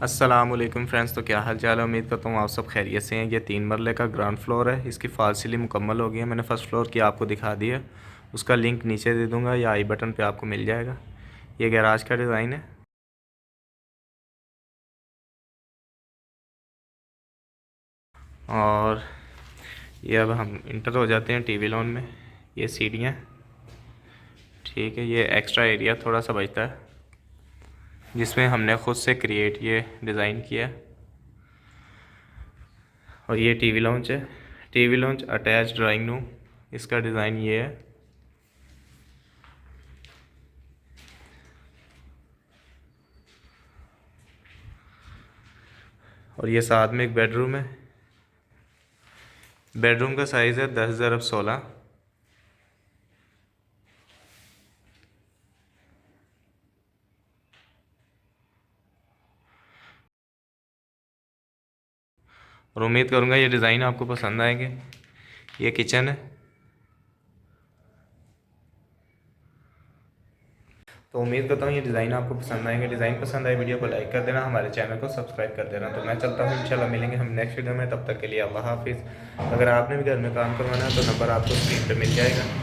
अस्सलामुअलैकुम फ्रेंड्स, तो क्या हाल चाल है। उम्मीद करता हूँ आप सब खैरियत से हैं। ये 3 मरले का ग्राउंड फ्लोर है। इसकी फॉल सीलिंग मुकम्मल हो गई है। मैंने फ़र्स्ट फ्लोर की आपको दिखा दी है, उसका लिंक नीचे दे दूँगा या आई बटन पे आपको मिल जाएगा। ये गैराज का डिज़ाइन है। और ये अब हम इंटर हो जाते हैं टीवी लॉन में। ये सीढ़ियाँ, ठीक है। ये एक्स्ट्रा एरिया थोड़ा सा बचता है जिसमें हमने ख़ुद से क्रिएट ये डिज़ाइन किया है। और ये टीवी लॉन्च है। TV launch attach drawing room, इसका डिज़ाइन ये है। और ये साथ में एक बेडरूम है। बेडरूम का साइज़ है 10x16। और उम्मीद करूँगा ये डिज़ाइन आपको पसंद आएंगे। ये किचन है। तो उम्मीद करता हूँ ये डिज़ाइन आपको पसंद आएंगे। डिज़ाइन पसंद आए वीडियो को लाइक कर देना, हमारे चैनल को सब्सक्राइब कर देना। तो मैं चलता हूँ, इंशाल्लाह मिलेंगे हम नेक्स्ट वीडियो में। तब तक के लिए अल्लाह हाफिज़। अगर आपने भी घर में काम करवाना है तो नंबर आपको स्क्रीन पर मिल जाएगा।